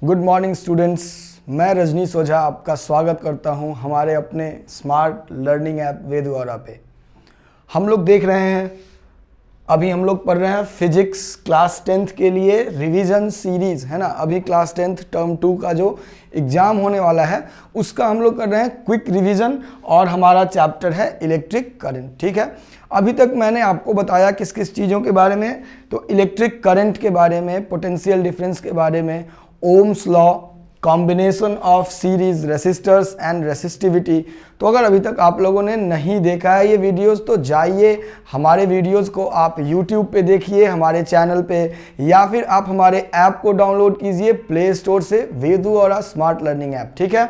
Good morning students, मैं रजनीश ओझा आपका स्वागत करता हूं हमारे अपने स्मार्ट लर्निंग ऐप वेदगौरा पे। हम लोग देख रहे हैं, अभी हम लोग पढ़ रहे हैं फिजिक्स क्लास 10th के लिए रिवीजन सीरीज़, है ना। अभी क्लास 10th टर्म 2 का जो एग्ज़ाम होने वाला है उसका हम लोग कर रहे हैं क्विक रिवीजन, और हमारा चैप्टर है इलेक्ट्रिक करंट। ठीक है, अभी तक मैंने आपको बताया किस किस चीज़ों के बारे में, तो इलेक्ट्रिक करंट के बारे में, पोटेंशियल डिफरेंस के बारे में, Ohm's law, combination of series resistors and resistivity. तो अगर अभी तक आप लोगों ने नहीं देखा है ये वीडियोस तो जाइए हमारे वीडियोस को आप YouTube पे देखिए, हमारे चैनल पे, या फिर आप हमारे ऐप को डाउनलोड कीजिए प्ले स्टोर से, वेदगौरा स्मार्ट लर्निंग ऐप। ठीक है,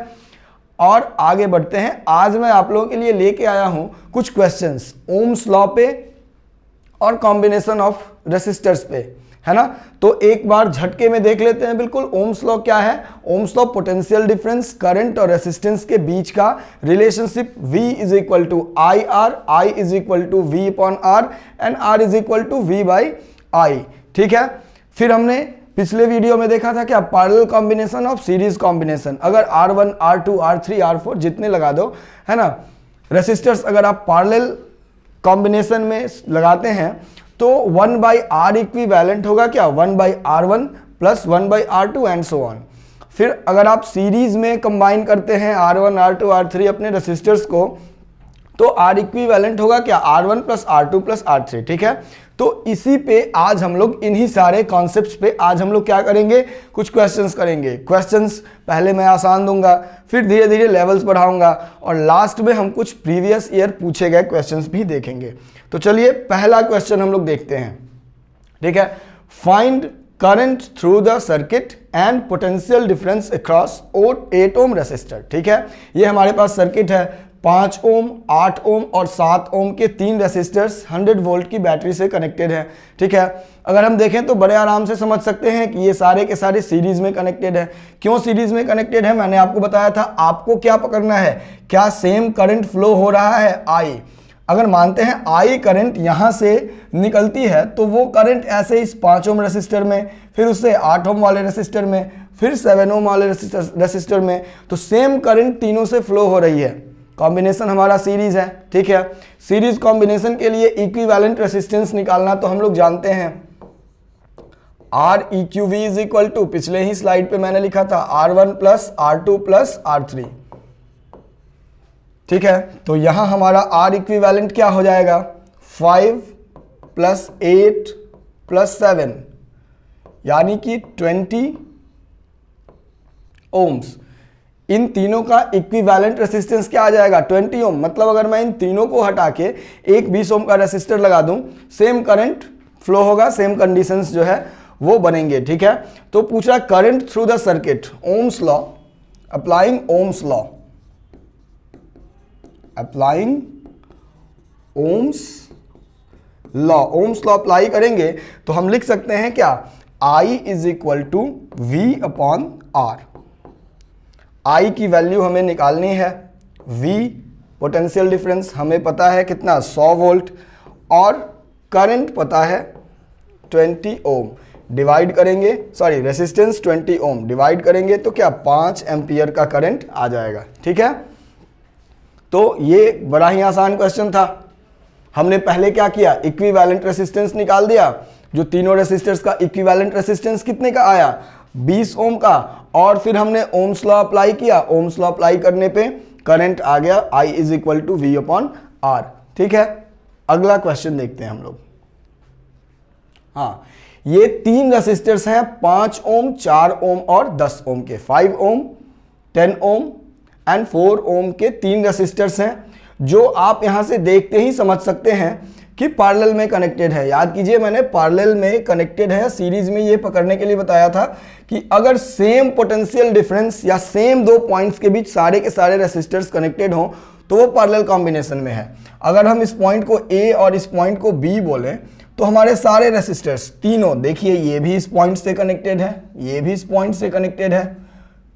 और आगे बढ़ते हैं। आज मैं आप लोगों के लिए लेके आया हूँ कुछ क्वेश्चंस ओम्स लॉ पे और कॉम्बिनेशन ऑफ रेसिस्टर्स पे, है ना। तो एक बार झटके में देख लेते हैं बिल्कुल ओम्स लॉ क्या है। Ohm's law potential difference, current और रेसिस्टेंस के बीच का relationship V is equal to I R, I is equal to V upon R and R is equal to V by I। ठीक है, फिर हमने पिछले वीडियो में देखा था क्या, parallel combination of series combination. अगर R1 R2 R3 R4 जितने लगा दो, है ना। रेसिस्टर्स अगर आप पैरेलल कॉम्बिनेशन में लगाते हैं तो 1 बाई आर इक्विवेलेंट होगा क्या, 1 by R1 plus 1 by R2 and so on. फिर अगर आप सीरीज में कंबाइन करते हैं R1 R2 R3 अपने रेसिस्टर्स को, तो R इक्विवेलेंट होगा क्या, R1 plus R2 plus R3। ठीक है, तो इसी पे आज हम लोग, इन्हीं सारे कॉन्सेप्ट्स पे आज हम लोग क्या करेंगे, कुछ क्वेश्चंस करेंगे। क्वेश्चंस पहले मैं आसान दूंगा, फिर धीरे धीरे लेवल्स बढ़ाऊंगा, और लास्ट में हम कुछ प्रीवियस ईयर पूछे गए क्वेश्चंस भी देखेंगे। तो चलिए पहला क्वेश्चन हम लोग देखते हैं। ठीक है, find current through the circuit and potential difference across 8 ohm resistor. ठीक है, ये हमारे पास सर्किट है, 5 ओम, 8 ओम और 7 ओम के 3 रेसिस्टर्स 100 वोल्ट की बैटरी से कनेक्टेड है। ठीक है, अगर हम देखें तो बड़े आराम से समझ सकते हैं कि ये सारे के सारे सीरीज में कनेक्टेड है। क्यों सीरीज में कनेक्टेड है, मैंने आपको बताया था। आपको क्या पकड़ना है, क्या सेम करंट फ्लो हो रहा है, I। अगर मानते हैं I करंट यहाँ से निकलती है, तो वो करंट ऐसे इस 5 ओम रेसिस्टर में, फिर उससे 8 ओम वाले रेसिस्टर में, फिर 7 ओम वाले रेसिस्टर में, तो सेम करंट तीनों से फ्लो हो रही है। कॉम्बिनेशन हमारा सीरीज है। ठीक है, सीरीज कॉम्बिनेशन के लिए इक्विवेलेंट रेसिस्टेंस निकालना तो हम लोग जानते हैं, R EQV is equal to, पिछले ही स्लाइड पे मैंने लिखा था, R1 plus R2 plus R3। ठीक है, तो यहां हमारा R इक्विवेलेंट क्या हो जाएगा, 5 प्लस 8 प्लस 7 यानी कि 20 ओम्स। इन तीनों का इक्विवेलेंट रेसिस्टेंस क्या आ जाएगा, 20 ओम। मतलब अगर मैं इन तीनों को हटा के एक 20 ओम का रेसिस्टर लगा दूं, सेम करंट फ्लो होगा, सेम कंडीशंस जो है वो बनेंगे। ठीक है, तो पूछा current through the circuit, ohm's law, applying ohm's law, applying ohm's law. Ohm's law apply करेंगे तो हम लिख सकते हैं क्या, I is equal to V upon R। I की वैल्यू हमें निकालनी है, V पोटेंशियल डिफरेंस हमें पता है कितना, 100 वोल्ट, और करंट पता है 20 ओम। डिवाइड करेंगे, सॉरी रेसिस्टेंस 20 ओम, डिवाइड करेंगे तो क्या, 5 एम्पियर का करंट आ जाएगा। ठीक है, तो ये बड़ा ही आसान क्वेश्चन था। हमने पहले क्या किया, इक्विवेलेंट रेसिस्टेंस निकाल दिया। जो तीनों रेसिस्टर्स का इक्विवेलेंट रेसिस्टेंस कितने का आया, 20 ओम का, और फिर हमने ओम्स लॉ अप्लाई किया। ओम्स लॉ अप्लाई करने पे करंट आ गया, I is equal to V upon R। ठीक है, अगला क्वेश्चन देखते हैं हम लोग। हाँ, ये 3 रेसिस्टर्स हैं, 5 ओम, 4 ओम और 10 ओम के, 5 ओम, 10 ओम एंड 4 ओम के 3 रेसिस्टर्स हैं, जो आप यहां से देखते ही समझ सकते हैं कि पैरेलल में कनेक्टेड है। याद कीजिए, मैंने पैरेलल में कनेक्टेड है, सीरीज में ये पकड़ने के लिए बताया था कि अगर सेम पोटेंशियल डिफरेंस या सेम 2 पॉइंट्स के बीच सारे के सारे रेसिस्टर्स कनेक्टेड हो तो वो पैरेलल कॉम्बिनेशन में है। अगर हम इस पॉइंट को A और इस पॉइंट को B बोलें तो हमारे सारे रेसिस्टर्स तीनों, देखिए ये भी इस पॉइंट से कनेक्टेड है, ये भी इस पॉइंट से कनेक्टेड है,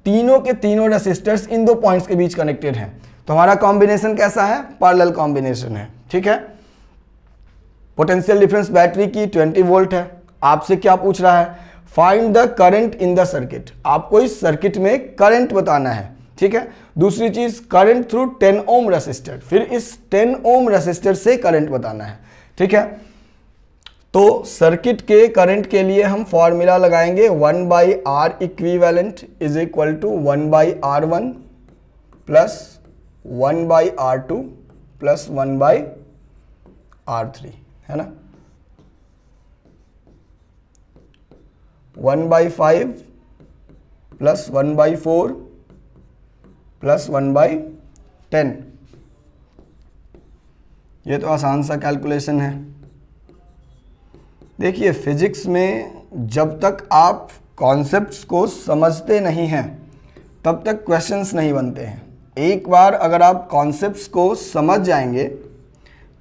तीनों के तीनों रेसिस्टर्स इन 2 पॉइंट्स के बीच कनेक्टेड हैं। तो हमारा कॉम्बिनेशन कैसा है, पैरेलल कॉम्बिनेशन है। ठीक है, पोटेंशियल डिफरेंस बैटरी की 20 वोल्ट है। आपसे क्या पूछ रहा है, find the current in the circuit, आपको इस सर्किट में करंट बताना है, ठीक है। दूसरी चीज करंट थ्रू 10 ओम रेसिस्टर, फिर इस 10 ओम रेसिस्टर से करंट बताना है, ठीक है। तो सर्किट के करंट के लिए हम फॉर्मूला लगाएंगे 1/R equivalent is equal to 1/R1 plus 1/R2 plus 1/R3, है ना। 1/5 प्लस 1/4 प्लस 1/10। ये तो आसान सा कैलकुलेशन है। देखिए फिजिक्स में जब तक आप कॉन्सेप्ट्स को समझते नहीं हैं तब तक क्वेश्चंस नहीं बनते हैं। एक बार अगर आप कॉन्सेप्ट्स को समझ जाएंगे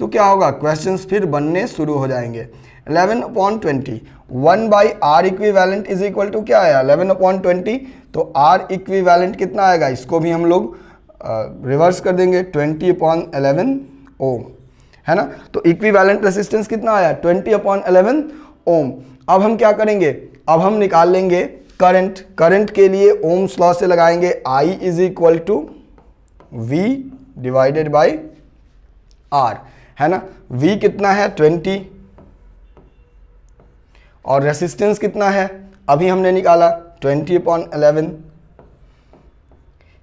तो क्या होगा, क्वेश्चंस फिर बनने शुरू हो जाएंगे। 11/20 1/R equivalent is equal to क्या आया 11/20, तो R इक्विवेलेंट कितना आएगा, इसको भी हम लोग रिवर्स कर देंगे 20/11 ओम, है ना। तो इक्विवेलेंट रेसिस्टेंस कितना आया 20/11 ओम। अब हम क्या करेंगे, अब हम निकाल लेंगे करंट। करंट के लिए ओम्स लॉ से लगाएंगे I is equal to V divided by R, है ना। V कितना है 20 और रेसिस्टेंस कितना है अभी हमने निकाला 20/11।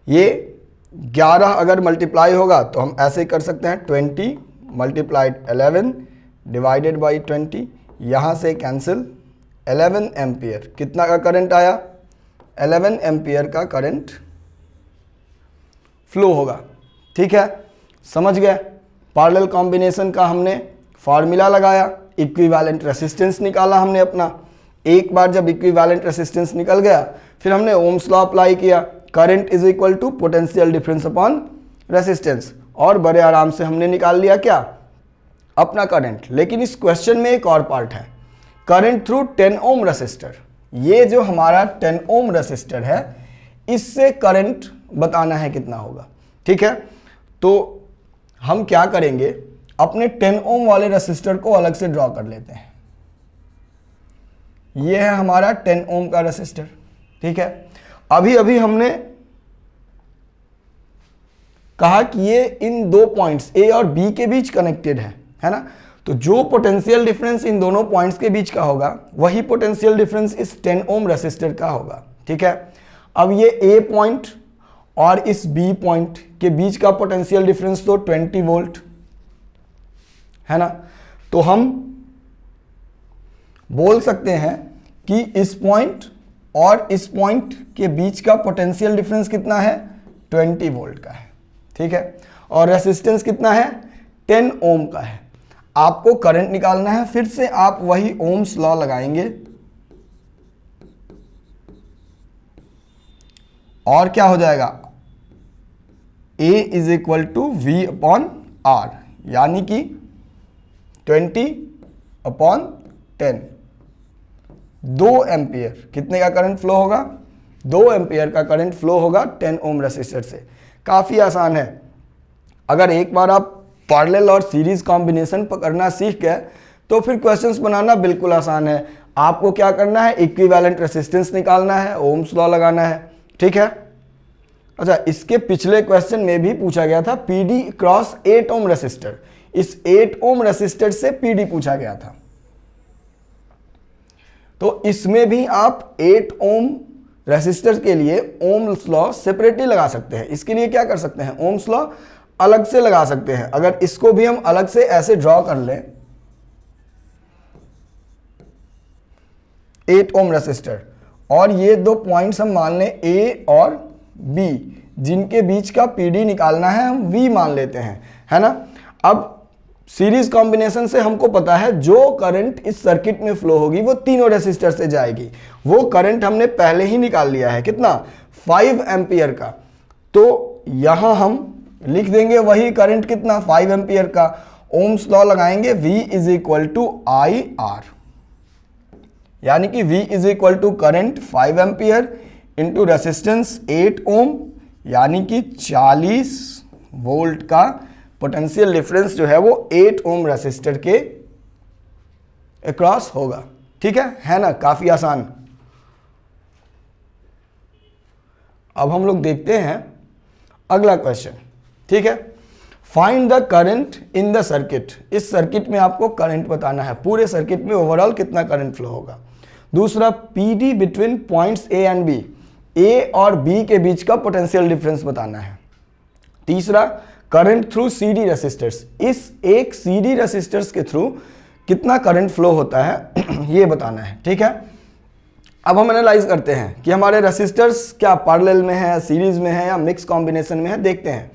ये 11 अगर मल्टीप्लाई होगा तो हम ऐसे कर सकते हैं 20 मल्टीप्लाइड 11 डिवाइडेड बाई 20, यहाँ से कैंसिल 11 एम्पियर। कितना का करंट आया 11 एम्पियर का करंट फ्लो होगा, ठीक है। समझ गए, पैरेलल कॉम्बिनेशन का हमने फार्मूला लगाया, इक्विवेलेंट रेसिस्टेंस निकाला हमने अपना। एक बार जब इक्विवेलेंट रेसिस्टेंस निकल गया फिर हमने ओम्स लॉ अप्लाई किया, current is equal to potential difference upon resistance, और बड़े आराम से हमने निकाल लिया क्या अपना करंट। लेकिन इस क्वेश्चन में एक और पार्ट है, करंट थ्रू 10 ओम रेसिस्टर। ये जो हमारा 10 ओम रेसिस्टर है इससे करंट बताना है कितना होगा, ठीक है। तो हम क्या करेंगे, अपने 10 ओम वाले रेसिस्टर को अलग से ड्रॉ कर लेते हैं। ये है हमारा 10 ओम का रेसिस्टर, ठीक है। अभी अभी हमने कहा कि ये इन दो पॉइंट्स A और B के बीच कनेक्टेड है ना। तो जो पोटेंशियल डिफरेंस इन दोनों पॉइंट्स के बीच का होगा वही पोटेंशियल डिफरेंस इस 10 ओम रेसिस्टर का होगा, ठीक है। अब ये A पॉइंट और इस B पॉइंट के बीच का पोटेंशियल डिफरेंस तो 20 वोल्ट है ना। तो हम बोल सकते हैं कि इस पॉइंट और इस पॉइंट के बीच का पोटेंशियल डिफरेंस कितना है 20 वोल्ट का है, ठीक है। और रेसिस्टेंस कितना है 10 ओम का है। आपको करंट निकालना है, फिर से आप वही ओम्स लॉ लगाएंगे और क्या हो जाएगा A is equal to V/R, यानी कि 20/10, 2 एम्पियर कितने का करंट फ्लो होगा 2 एम्पियर का करंट फ्लो होगा 10 ओम रेसिस्टर से। काफ़ी आसान है। अगर एक बार आप पैरेलल और सीरीज कॉम्बिनेशन पकड़ना सीख गए तो फिर क्वेश्चंस बनाना बिल्कुल आसान है। आपको क्या करना है, इक्विवेलेंट रेसिस्टेंस निकालना है, ओम्स लॉ लगाना है, ठीक है। अच्छा, इसके पिछले क्वेश्चन में भी पूछा गया था PD क्रॉस 8 ओम रेसिस्टर। इस 8 ओम रेसिस्टर से PD पूछा गया था, तो इसमें भी आप 8 ओम रेसिस्टर के लिए ओम्स लॉ सेपरेटली लगा सकते हैं। इसके लिए क्या कर सकते हैं, ओम्स लॉ अलग से लगा सकते हैं। अगर इसको भी हम अलग से ऐसे ड्रॉ कर लें, 8 ओम रेसिस्टर, और ये दो पॉइंट्स हम मान लें A और B, जिनके बीच का PD निकालना है हम V मान लेते हैं, है ना। अब सीरीज कॉम्बिनेशन से हमको पता है जो करंट इस सर्किट में फ्लो होगी वो तीनों रेसिस्टर से जाएगी। वो करंट हमने पहले ही निकाल लिया है, कितना 5 एम्पियर का। तो यहां हम लिख देंगे वही करंट कितना 5 एम्पियर का। ओम्स लॉ लगाएंगे V is equal to IR, यानी कि V is equal to current 5 ampere into resistance 8 ohm, यानी कि 40 वोल्ट का पोटेंशियल डिफरेंस जो है वो 8 ओम रेसिस्टर के अक्रॉस होगा, ठीक है ना। काफी आसान। अब हम लोग देखते हैं अगला क्वेश्चन, ठीक है। Find the current in the circuit. इस सर्किट में आपको करंट बताना है, पूरे सर्किट में ओवरऑल कितना करंट फ्लो होगा। दूसरा, PD between points A and B, A और बी के बीच का पोटेंशियल डिफरेंस बताना है। तीसरा, करंट थ्रू सीडी रेसिस्टर्स, इस एक सीडी रेसिस्टर्स के थ्रू कितना करंट फ्लो होता है ये बताना है, ठीक है। अब हम एनालाइज करते हैं कि हमारे रेसिस्टर्स क्या पैरेलल में है, सीरीज में है या मिक्स कॉम्बिनेशन में है, देखते हैं।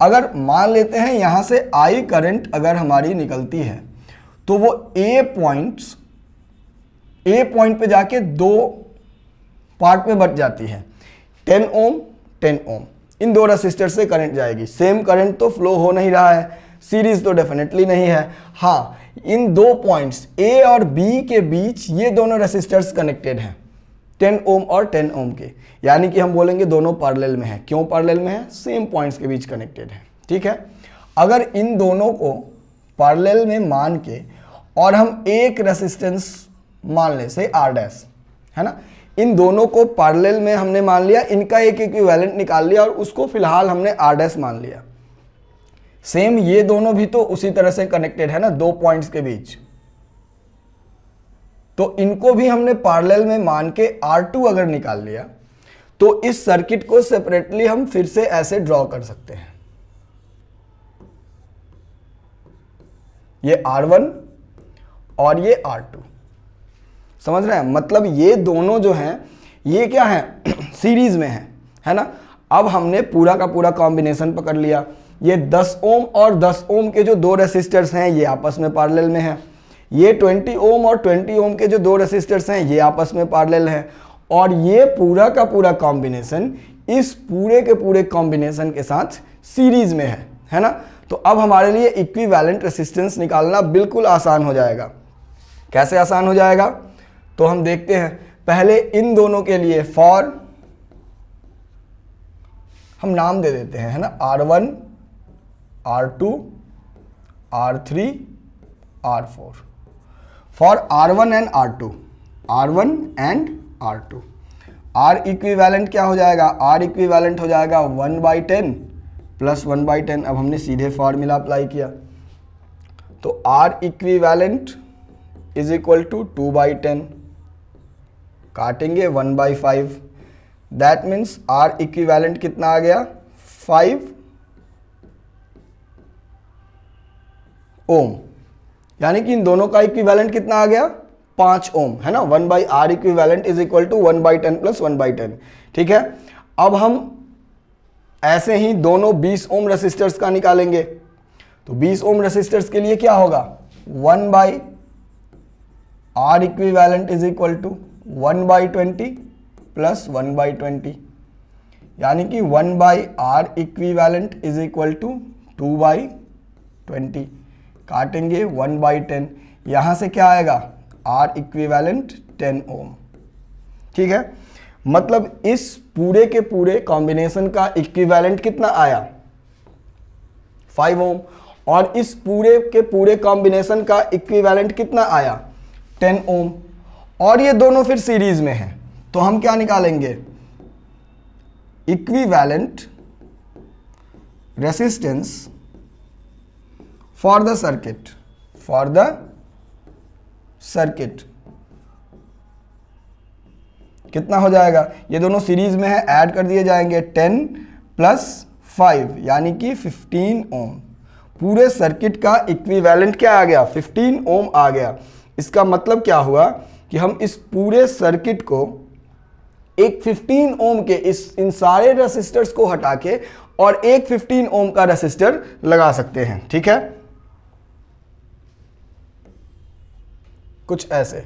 अगर मान लेते हैं यहां से आई करंट अगर हमारी निकलती है तो वो ए पॉइंट पे जाके दो पार्ट में बट जाती है, 10 ओम 10 ओम, इन दो रेसिस्टर से करंट जाएगी। सेम करंट तो फ्लो हो नहीं रहा है, सीरीज तो डेफिनेटली नहीं है। हाँ, इन दो पॉइंट्स ए और बी के बीच ये दोनों रेसिस्टर्स कनेक्टेड हैं, 10 ओम और 10 ओम के, यानी कि हम बोलेंगे दोनों पैरेलल में है। क्यों पैरेलल में है? सेम पॉइंट्स के बीच कनेक्टेड है, ठीक है। अगर इन दोनों को पैरेलल में मान के और हम एक रेसिस्टेंस मान लें, से आर डैश, है ना, इन दोनों को पैरेलल में हमने मान लिया, इनका एक इक्विवेलेंट निकाल लिया और उसको फिलहाल हमने आर डैश मान लिया। सेम ये दोनों भी तो उसी तरह से कनेक्टेड है ना, दो पॉइंट्स के बीच, तो इनको भी हमने पैरेलल में मान के R2 अगर निकाल लिया तो इस सर्किट को सेपरेटली हम फिर से ऐसे ड्रॉ कर सकते हैं। ये R1 और ये R2, समझ रहे हैं? मतलब ये दोनों जो हैं ये क्या है सीरीज में है ना। अब हमने पूरा का पूरा कॉम्बिनेशन पकड़ लिया। ये 10 ओम और 10 ओम के जो दो रेसिस्टर्स हैं ये आपस में पैरेलल में हैं। ये 20 ओम और 20 ओम के जो दो रेसिस्टर्स हैं ये आपस में पैरेलल हैं। और ये पूरा का पूरा कॉम्बिनेशन इस पूरे के पूरे कॉम्बिनेशन के साथ सीरीज में है ना। तो अब हमारे लिए इक्विवेलेंट रेसिस्टेंस निकालना बिल्कुल आसान हो जाएगा। कैसे आसान हो जाएगा? तो हम देखते हैं। पहले इन दोनों के लिए फॉर हम नाम दे देते हैं, है ना, R1, R2, R3, R4, for R1 and R2, R1 and R2। R equivalent क्या हो जाएगा? R इक्विवेलेंट हो जाएगा 1/10 प्लस 1/10। अब हमने सीधे फॉर्मूला अप्लाई किया तो R equivalent is equal to 2/10, काटेंगे 1/5, दैट मीन्स R इक्विवेलेंट कितना आ गया? 5 ओम। यानी कि इन दोनों का इक्विवेलेंट कितना आ गया? 5 ओम, है ना। 1/R equivalent is equal to 1/10 plus 1/10, ठीक है। अब हम ऐसे ही दोनों 20 ओम रेसिस्टर्स का निकालेंगे तो 20 ओम रेसिस्टर्स के लिए क्या होगा? 1/R equivalent is equal to 1/20 plus 1/20, यानी कि 1/R equivalent is equal to 2/20, काटेंगे 1/10, यहां से क्या आएगा? R इक्विवेलेंट 10 ओम, ठीक है। मतलब इस पूरे के पूरे कॉम्बिनेशन का इक्विवेलेंट कितना आया? 5 ओम। और इस पूरे के पूरे कॉम्बिनेशन का इक्विवेलेंट कितना आया? 10 ओम। और ये दोनों फिर सीरीज में हैं तो हम क्या निकालेंगे? Equivalent resistance for the circuit, कितना हो जाएगा? ये दोनों सीरीज में है, ऐड कर दिए जाएंगे, 10 प्लस 5 यानी कि 15 ओम। पूरे सर्किट का इक्विवेलेंट क्या आ गया? 15 ओम आ गया। इसका मतलब क्या हुआ कि हम इस पूरे सर्किट को एक 15 ओम के इन सारे रेसिस्टर्स को हटा के और एक 15 ओम का रेसिस्टर लगा सकते हैं, ठीक है। कुछ ऐसे।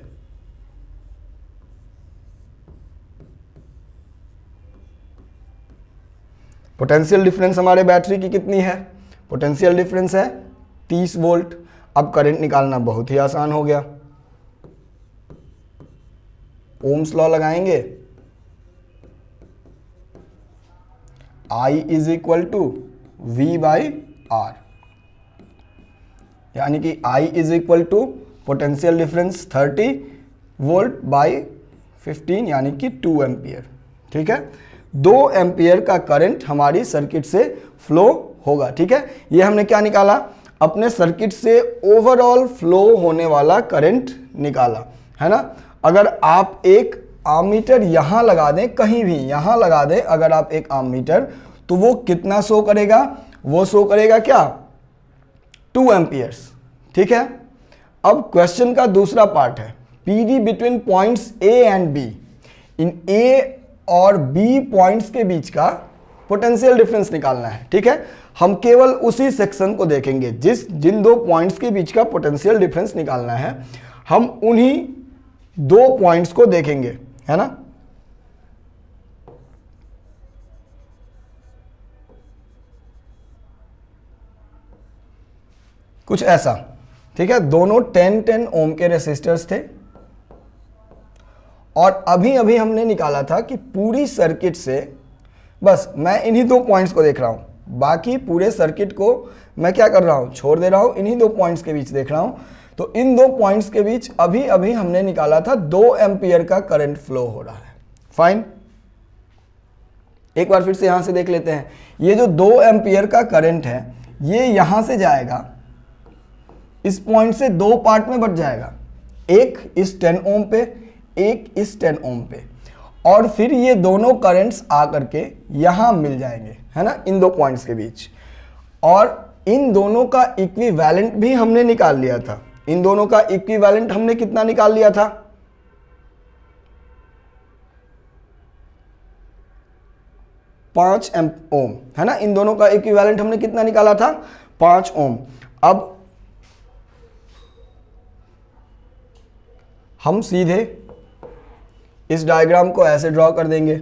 पोटेंशियल डिफरेंस हमारे बैटरी की कितनी है? पोटेंशियल डिफरेंस है 30 वोल्ट। अब करंट निकालना बहुत ही आसान हो गया। ओम्स लॉ लगाएंगे, I is equal to V/R, यानी कि I is equal to potential difference 30 volt by 15 यानी कि 2 एम्पियर, ठीक है। 2 एम्पियर का करंट हमारी सर्किट से फ्लो होगा। ठीक है, ये हमने क्या निकाला, अपने सर्किट से ओवरऑल फ्लो होने वाला करंट निकाला, है ना। अगर आप एक आममीटर यहां लगा दें, कहीं भी यहां लगा दें अगर आप एक आममीटर, तो वो कितना शो करेगा, वो शो करेगा क्या, 2 एम्पियर्स। ठीक है, अब क्वेश्चन का दूसरा पार्ट है PD between points A and B. इन ए और बी पॉइंट्स के बीच का पोटेंशियल डिफरेंस निकालना है। ठीक है, हम केवल उसी सेक्शन को देखेंगे जिन 2 पॉइंट्स के बीच का पोटेंशियल डिफरेंस निकालना है, हम उन्हीं 2 पॉइंट्स को देखेंगे, है ना। कुछ ऐसा, ठीक है, दोनों 10-10 ओम के रेसिस्टर्स थे और अभी अभी हमने निकाला था कि पूरी सर्किट से, बस मैं इन्हीं 2 पॉइंट्स को देख रहा हूं, बाकी पूरे सर्किट को मैं क्या कर रहा हूं, छोड़ दे रहा हूं, इन्हीं 2 पॉइंट्स के बीच देख रहा हूं। तो इन 2 पॉइंट्स के बीच अभी अभी हमने निकाला था 2 एम्पियर का करंट फ्लो हो रहा है। फाइन, एक बार फिर से यहां से देख लेते हैं। ये जो 2 एम्पियर का करंट है ये यहां से जाएगा, इस पॉइंट से 2 पार्ट में बट जाएगा, एक इस 10 ओम पे, एक इस 10 ओम पे, और फिर ये दोनों करंट्स आकर के यहां मिल जाएंगे, है ना, इन 2 पॉइंट्स के बीच। और इन दोनों का इक्विवेलेंट भी हमने निकाल लिया था। इन दोनों का इक्विवेलेंट हमने कितना निकाल लिया था, 5 ओम, है ना। इन दोनों का इक्विवेलेंट हमने कितना निकाला था, 5 ओम। अब हम सीधे इस डायग्राम को ऐसे ड्रॉ कर देंगे।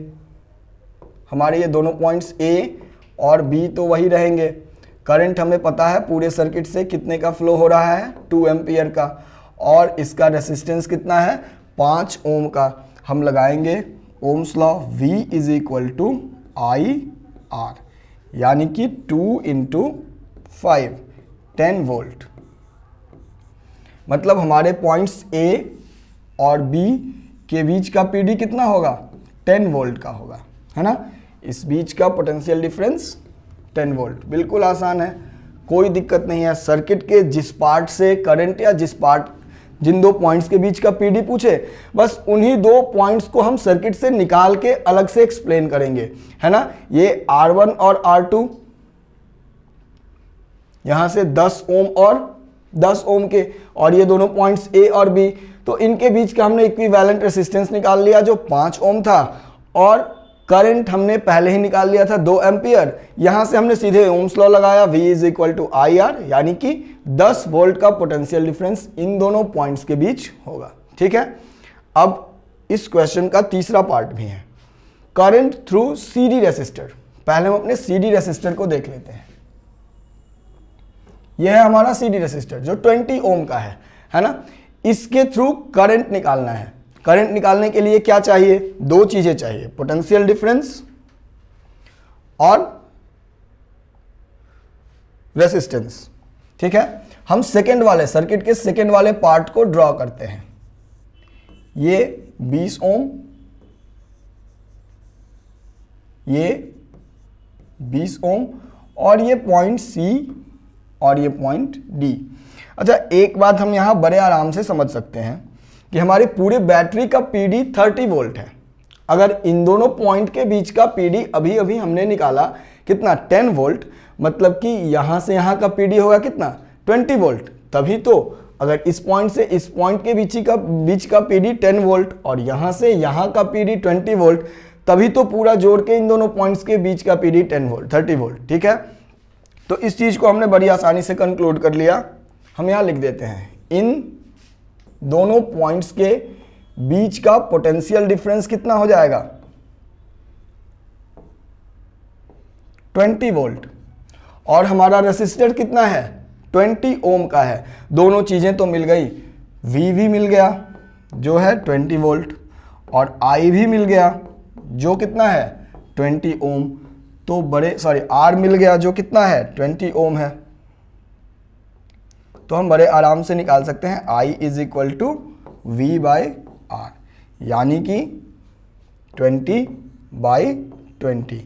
हमारे ये दोनों पॉइंट्स ए और बी तो वही रहेंगे। करंट हमें पता है पूरे सर्किट से कितने का फ्लो हो रहा है, 2 एम्पियर का, और इसका रेसिस्टेंस कितना है, 5 ओम का। हम लगाएंगे ohm's law, V is equal to I R, यानी कि 2 × 5, 10 वोल्ट। मतलब हमारे पॉइंट्स ए और बी के बीच का पीडी कितना होगा, 10 वोल्ट का होगा, है ना। इस बीच का पोटेंशियल डिफरेंस 10 वोल्ट। बिल्कुल आसान है, कोई दिक्कत नहीं है। सर्किट के जिस पार्ट से करंट या जिन 2 पॉइंट्स के बीच का पीडी पूछे, बस उन्हीं 2 पॉइंट्स को हम सर्किट से निकाल के अलग से एक्सप्लेन करेंगे, है ना। ये R1 और R2, यहां से 10 ओम और 10 ओम के, और ये दोनों पॉइंट्स ए और बी, तो इनके बीच का हमने इक्विवेलेंट रेसिस्टेंस निकाल लिया जो 5 ओम था, और करंट हमने पहले ही निकाल लिया था 2 एम्पियर। यहां से हमने सीधे ओम्स लॉ लगाया, V is equal to I R, यानी कि 10 वोल्ट का पोटेंशियल डिफरेंस इन दोनों पॉइंट्स के बीच होगा। ठीक है, अब इस क्वेश्चन का तीसरा पार्ट भी है, करंट थ्रू सीडी रेसिस्टर। पहले हम अपने सीडी रेसिस्टर को देख लेते हैं। यह है हमारा सीडी रेसिस्टर जो 20 ओम का है ना। इसके थ्रू करंट निकालना है। करंट निकालने के लिए क्या चाहिए, 2 चीजें चाहिए, पोटेंशियल डिफरेंस और रेसिस्टेंस। ठीक है, हम सेकेंड वाले सर्किट के सेकेंड वाले पार्ट को ड्रॉ करते हैं। ये 20 ओम, ये 20 ओम, और ये पॉइंट सी और ये पॉइंट डी। अच्छा, एक बात हम यहां बड़े आराम से समझ सकते हैं कि हमारी पूरी बैटरी का पीडी 30 वोल्ट है। अगर इन दोनों पॉइंट के बीच का पीडी अभी अभी हमने निकाला कितना, 10 वोल्ट, मतलब कि यहां से यहां का पीडी होगा कितना, 20 वोल्ट। तभी तो अगर इस पॉइंट से इस पॉइंट के बीच का पीडी 10 वोल्ट और यहां से यहां का पीडी 20 वोल्ट, तभी तो पूरा जोड़ के इन दोनों पॉइंट्स के बीच का पीडी 30 वोल्ट। ठीक है, तो इस चीज को हमने बड़ी आसानी से कंक्लूड कर लिया। हम यहां लिख देते हैं, इन दोनों पॉइंट्स के बीच का पोटेंशियल डिफरेंस कितना हो जाएगा, 20 वोल्ट, और हमारा रेसिस्टर कितना है, 20 ओम का है। दोनों चीजें तो मिल गई, V भी मिल गया जो है 20 वोल्ट, और I भी मिल गया जो कितना है, 20 ओम। तो R मिल गया जो कितना है, 20 ओम है। तो हम बड़े आराम से निकाल सकते हैं I is equal to V/R, यानी कि 20/10। 20,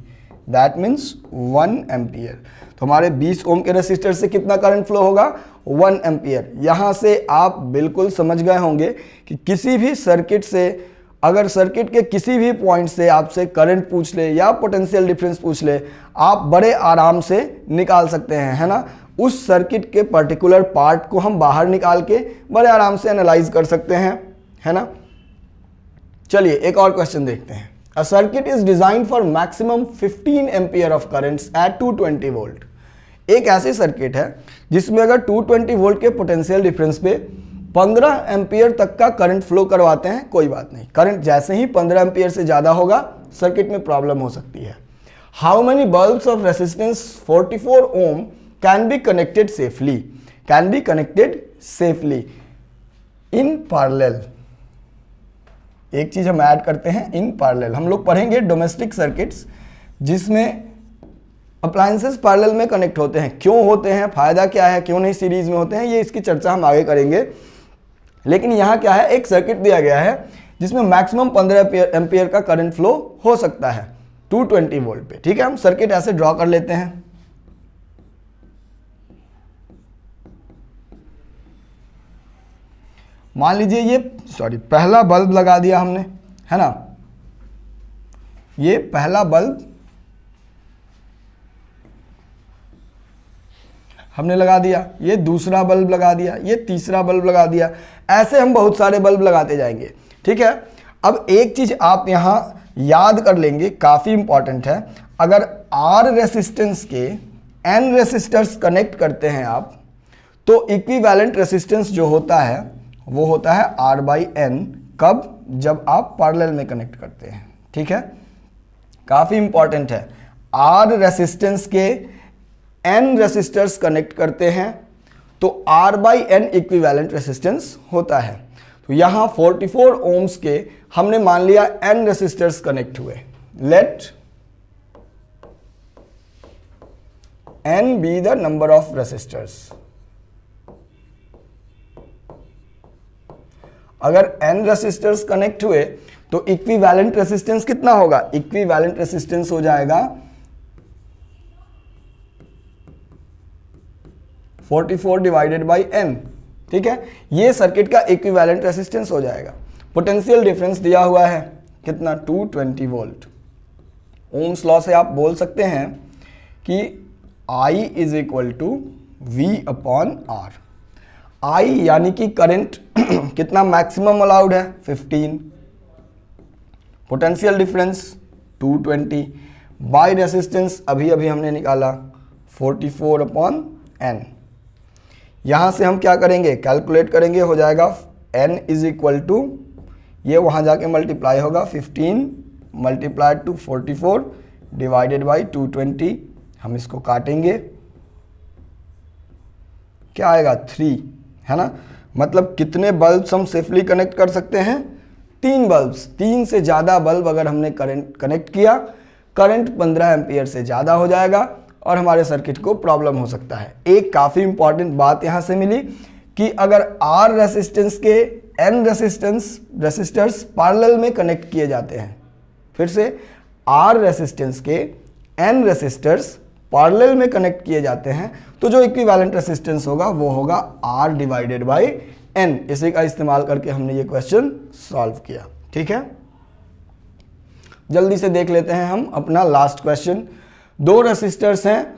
दैट मीन्स 1 एम्पियर। तो हमारे 20 ओम के रेसिस्टर से कितना करंट फ्लो होगा? 1 एम्पियर। यहाँ से आप बिल्कुल समझ गए होंगे कि किसी भी सर्किट से, अगर सर्किट के किसी भी पॉइंट से आपसे करंट पूछ ले या पोटेंशियल डिफरेंस पूछ ले, आप बड़े आराम से निकाल सकते हैं, है ना। उस सर्किट के पर्टिकुलर पार्ट को हम बाहर निकाल के बड़े आराम से एनालाइज कर सकते हैं, है ना। चलिए एक और क्वेश्चन देखते हैं। A circuit is design for maximum 15 ampere of currents at 220 volt. एक ऐसी सर्किट है जिसमें अगर 220 वोल्ट के पोटेंशियल डिफरेंस पे 15 एम्पियर तक का करंट फ्लो करवाते हैं, कोई बात नहीं, करंट जैसे ही 15 एम्पियर से ज्यादा होगा सर्किट में प्रॉब्लम हो सकती है। How many bulbs of resistance 44 ohm can be connected safely? Can be connected safely in parallel. एक चीज हम ऐड करते हैं, इन पैरेलल। हम लोग पढ़ेंगे डोमेस्टिक सर्किट्स जिसमें अप्लायंसेस पैरेलल में कनेक्ट होते हैं, क्यों होते हैं, फायदा क्या है, क्यों नहीं सीरीज में होते हैं, ये इसकी चर्चा हम आगे करेंगे। लेकिन यहाँ क्या है, एक सर्किट दिया गया है जिसमें मैक्सिमम 15 एम्पियर का करंट फ्लो हो सकता है 220 वोल्ट पे। ठीक है, हम सर्किट ऐसे ड्रॉ कर लेते हैं। मान लीजिए ये पहला बल्ब लगा दिया हमने, है ना। ये पहला बल्ब हमने लगा दिया, ये दूसरा बल्ब लगा दिया, ये तीसरा बल्ब लगा दिया, ऐसे हम बहुत सारे बल्ब लगाते जाएंगे। ठीक है, अब एक चीज आप यहां याद कर लेंगे, काफी इंपॉर्टेंट है। अगर R रेसिस्टेंस के N रेसिस्टर्स कनेक्ट करते हैं आप, तो इक्विवेलेंट रेसिस्टेंस जो होता है वो होता है R/N। कब? जब आप पैरेलल में कनेक्ट करते हैं। ठीक है, काफी इंपॉर्टेंट है। R रेसिस्टेंस के N रेसिस्टर्स कनेक्ट करते हैं तो R/N इक्विवेलेंट रेसिस्टेंस होता है। तो यहां 44 ओम्स के हमने मान लिया N रेसिस्टर्स कनेक्ट हुए। Let N be the number of resistors. अगर N रेसिस्टर्स कनेक्ट हुए तो इक्विवेलेंट रेसिस्टेंस कितना होगा? इक्विवेलेंट रेसिस्टेंस हो जाएगा 44 डिवाइडेड बाई N। ठीक है, ये सर्किट का इक्विवेलेंट रेसिस्टेंस हो जाएगा। पोटेंशियल डिफरेंस दिया हुआ है कितना? 220 वोल्ट। ओम्स लॉ से आप बोल सकते हैं कि I is equal to V/R। I यानी कि करंट कितना मैक्सिमम अलाउड है? 15। पोटेंशियल डिफरेंस 220 बाय रेसिस्टेंस अभी हमने निकाला 44/N। यहां से हम क्या करेंगे? कैलकुलेट करेंगे, हो जाएगा N इज इक्वल टू, ये वहां जाके मल्टीप्लाई होगा 15 मल्टीप्लाइड टू 44 डिवाइडेड बाई 220। हम इसको काटेंगे, क्या आएगा? 3, है ना। मतलब कितने बल्ब्स हम सेफली कनेक्ट कर सकते हैं? 3 बल्ब्स। 3 से ज़्यादा बल्ब अगर हमने कनेक्ट किया, करंट 15 एम्पियर से ज़्यादा हो जाएगा और हमारे सर्किट को प्रॉब्लम हो सकता है। एक काफ़ी इंपॉर्टेंट बात यहाँ से मिली कि अगर R रेसिस्टेंस के N रेसिस्टर्स पैरेलल में कनेक्ट किए जाते हैं, फिर से R रेसिस्टेंस के N रेसिस्टर्स पैरेलल में कनेक्ट किए जाते हैं, तो जो इक्विवेलेंट रेसिस्टेंस होगा वो होगा R डिवाइडेड बाई N। इसी का इस्तेमाल करके हमने ये क्वेश्चन सॉल्व किया। ठीक है, जल्दी से देख लेते हैं हम अपना लास्ट क्वेश्चन। 2 रेसिस्टर्स हैं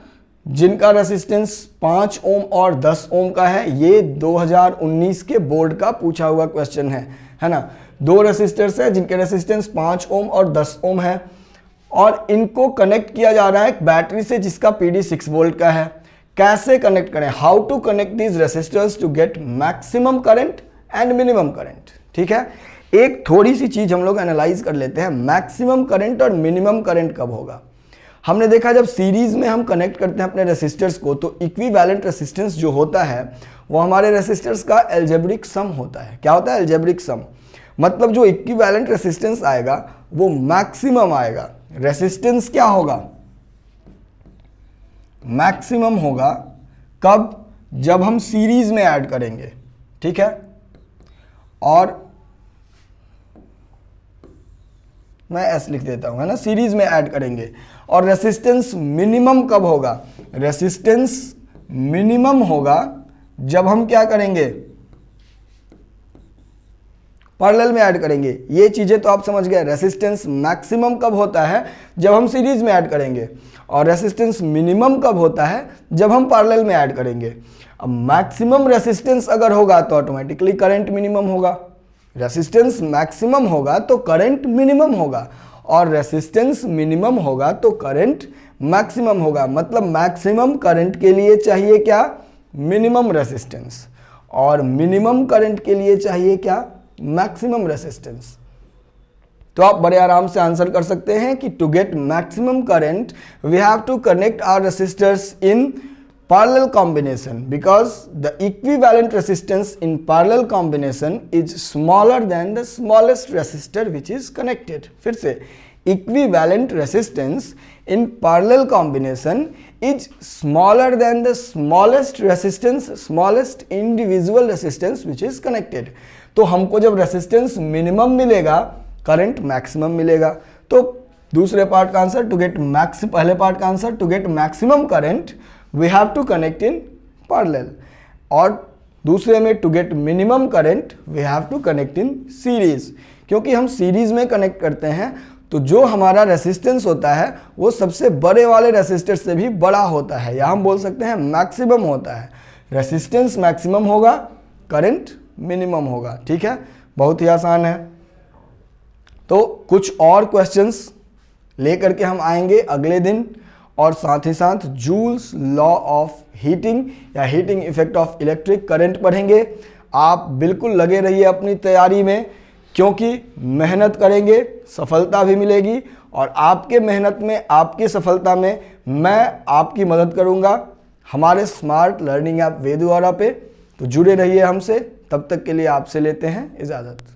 जिनका रेसिस्टेंस 5 ओम और 10 ओम का है। ये 2019 के बोर्ड का पूछा हुआ क्वेश्चन है ना। 2 रेसिस्टर्स हैं जिनके रेसिस्टेंस 5 ओम और 10 ओम है और इनको कनेक्ट किया जा रहा है एक बैटरी से जिसका PD 6 वोल्ट का है। कैसे कनेक्ट करें? How to connect these resistors to get maximum current and minimum current. ठीक है, एक थोड़ी सी चीज हम लोग एनालाइज कर लेते हैं, मैक्सिमम करंट और मिनिमम करंट कब होगा। हमने देखा जब सीरीज में हम कनेक्ट करते हैं अपने रेसिस्टर्स को, तो इक्विवेलेंट रेसिस्टेंस जो होता है वो हमारे रेसिस्टर्स का एल्जेब्रिक सम होता है। क्या होता है? Algebraic sum. मतलब जो इक्विवेलेंट रेसिस्टेंस आएगा वो मैक्सिमम आएगा। रेसिस्टेंस क्या होगा? मैक्सिमम होगा कब? जब हम सीरीज में ऐड करेंगे। ठीक है, और मैं एस लिख देता हूँ, है ना, सीरीज में ऐड करेंगे। और रेसिस्टेंस मिनिमम कब होगा? रेसिस्टेंस मिनिमम होगा जब हम क्या करेंगे? पैरेलल में ऐड करेंगे। ये चीजें तो आप समझ गए। रेसिस्टेंस मैक्सिमम कब होता है? जब हम सीरीज में ऐड करेंगे। और रेसिस्टेंस मिनिमम कब होता है? जब हम पैरेलल में ऐड करेंगे। अब मैक्सिमम रेसिस्टेंस अगर होगा तो ऑटोमेटिकली करंट मिनिमम होगा। रेसिस्टेंस मैक्सिमम होगा तो करंट मिनिमम होगा, और रेसिस्टेंस मिनिमम होगा तो करंट मैक्सिमम होगा। मतलब मैक्सिमम करंट के लिए चाहिए क्या? Minimum resistance. और मिनिमम करंट के लिए चाहिए क्या? Maximum resistance. तो आप बड़े आराम से आंसर कर सकते हैं कि to get maximum current we have to connect our resistors in parallel combination, because the equivalent resistance in parallel combination is smaller than the smallest resistor which is connected. फिर से, equivalent resistance in parallel combination is smaller than the smallest resistance, smallest individual resistance which is connected. तो हमको जब resistance minimum मिलेगा, current maximum मिलेगा। तो दूसरे part का आंसर टू गेट पहले पार्ट का answer to get maximum current we have to connect in parallel, और दूसरे में to get minimum current we have to connect in series. क्योंकि हम सीरीज में कनेक्ट करते हैं तो जो हमारा रेसिस्टेंस होता है वो सबसे बड़े वाले रेसिस्टर से भी बड़ा होता है, या हम बोल सकते हैं मैक्सिमम होता है। रेसिस्टेंस मैक्सिमम होगा, करंट मिनिमम होगा। ठीक है, बहुत ही आसान है। तो कुछ और क्वेश्चंस लेकर के हम आएंगे अगले दिन, और साथ ही साथ जूल्स लॉ ऑफ हीटिंग या heating effect of electric current पढ़ेंगे। आप बिल्कुल लगे रहिए अपनी तैयारी में, क्योंकि मेहनत करेंगे सफलता भी मिलेगी, और आपके मेहनत में, आपकी सफलता में मैं आपकी मदद करूंगा हमारे स्मार्ट लर्निंग ऐप वेदू औरा पे। तो जुड़े रहिए हमसे। तब तक के लिए आपसे लेते हैं इजाज़त।